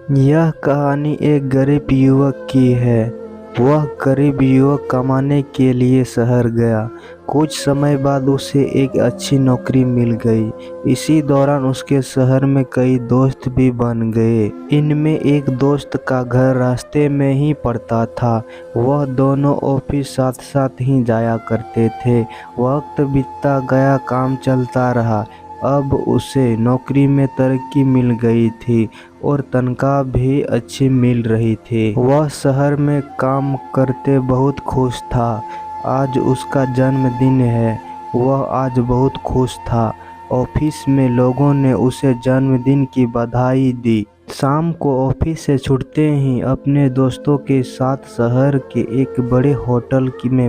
यह कहानी एक गरीब युवक की है। वह गरीब युवक कमाने के लिए शहर गया। कुछ समय बाद उसे एक अच्छी नौकरी मिल गई। इसी दौरान उसके शहर में कई दोस्त भी बन गए। इनमें एक दोस्त का घर रास्ते में ही पड़ता था। वह दोनों ऑफिस साथ साथ ही जाया करते थे। वक्त बीतता गया, काम चलता रहा। अब उसे नौकरी में तरक्की मिल गई थी और तनख्वाह भी अच्छी मिल रही थी। वह शहर में काम करते बहुत खुश था। आज उसका जन्मदिन है। वह आज बहुत खुश था। ऑफिस में लोगों ने उसे जन्मदिन की बधाई दी। शाम को ऑफिस से छूटते ही अपने दोस्तों के साथ शहर के एक बड़े होटल में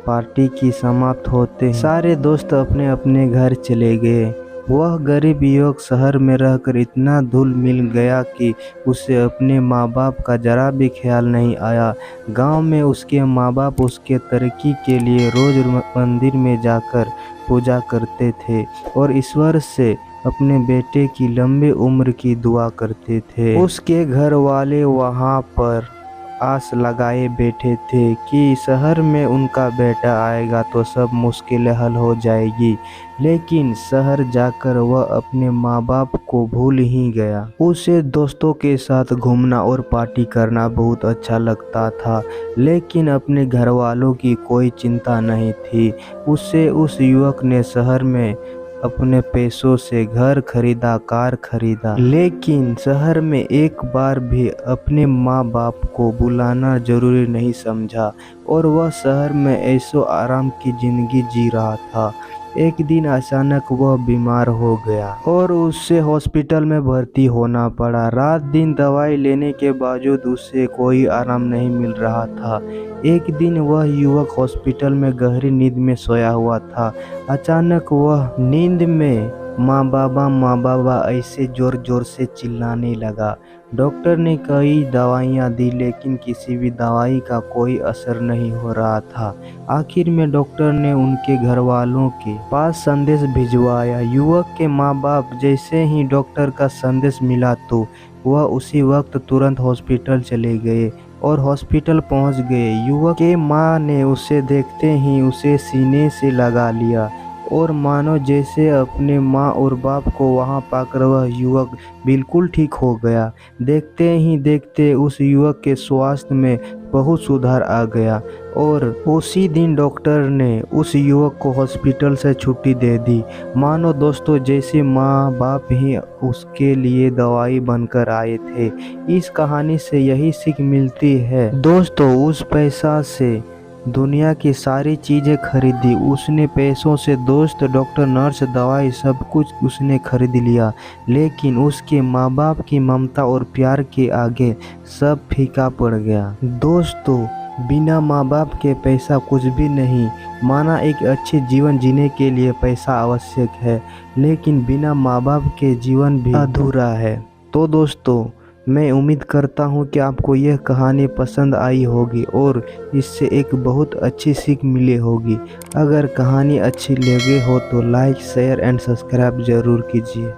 पार्टी की समाप्त होते ही सारे दोस्त अपने अपने घर चले गए। वह गरीब युवक शहर में रहकर इतना घुल मिल गया कि उसे अपने माँ बाप का जरा भी ख्याल नहीं आया। गांव में उसके माँ बाप उसके तरक्की के लिए रोज मंदिर में जाकर पूजा करते थे और ईश्वर से अपने बेटे की लंबी उम्र की दुआ करते थे। उसके घर वाले वहां पर आस लगाए बैठे थे कि शहर में उनका बेटा आएगा तो सब मुश्किलें हल हो जाएगी। लेकिन शहर जाकर वह अपने माँ बाप को भूल ही गया। उसे दोस्तों के साथ घूमना और पार्टी करना बहुत अच्छा लगता था, लेकिन अपने घर वालों की कोई चिंता नहीं थी। उस युवक ने शहर में अपने पैसों से घर खरीदा, कार खरीदा, लेकिन शहर में एक बार भी अपने माँ बाप को बुलाना जरूरी नहीं समझा और वह शहर में ऐशो आराम की जिंदगी जी रहा था। एक दिन अचानक वह बीमार हो गया और उसे हॉस्पिटल में भर्ती होना पड़ा। रात दिन दवाई लेने के बावजूद उसे कोई आराम नहीं मिल रहा था। एक दिन वह युवक हॉस्पिटल में गहरी नींद में सोया हुआ था। अचानक वह नींद में माँ बाबा ऐसे जोर जोर से चिल्लाने लगा। डॉक्टर ने कई दवाइयाँ दी, लेकिन किसी भी दवाई का कोई असर नहीं हो रहा था। आखिर में डॉक्टर ने उनके घर वालों के पास संदेश भिजवाया। युवक के माँ बाप जैसे ही डॉक्टर का संदेश मिला तो वह उसी वक्त तुरंत हॉस्पिटल चले गए और हॉस्पिटल पहुंच गए। युवक के माँ ने उसे देखते ही उसे सीने से लगा लिया और मानो जैसे अपने माँ और बाप को वहां पाकर वह युवक बिल्कुल ठीक हो गया। देखते ही देखते उस युवक के स्वास्थ्य में बहुत सुधार आ गया और उसी दिन डॉक्टर ने उस युवक को हॉस्पिटल से छुट्टी दे दी। मानो दोस्तों जैसे माँ बाप ही उसके लिए दवाई बनकर आए थे। इस कहानी से यही सीख मिलती है दोस्तों, उस पैसा से दुनिया की सारी चीजें खरीदी। उसने पैसों से दोस्त, डॉक्टर, नर्स, दवाई सब कुछ उसने खरीद लिया, लेकिन उसके माँ बाप की ममता और प्यार के आगे सब फीका पड़ गया। दोस्तों, बिना माँ बाप के पैसा कुछ भी नहीं। माना एक अच्छे जीवन जीने के लिए पैसा आवश्यक है, लेकिन बिना माँ बाप के जीवन भी अधूरा है। तो दोस्तों, मैं उम्मीद करता हूँ कि आपको यह कहानी पसंद आई होगी और इससे एक बहुत अच्छी सीख मिली होगी। अगर कहानी अच्छी लगे हो तो लाइक, शेयर एंड सब्सक्राइब जरूर कीजिए।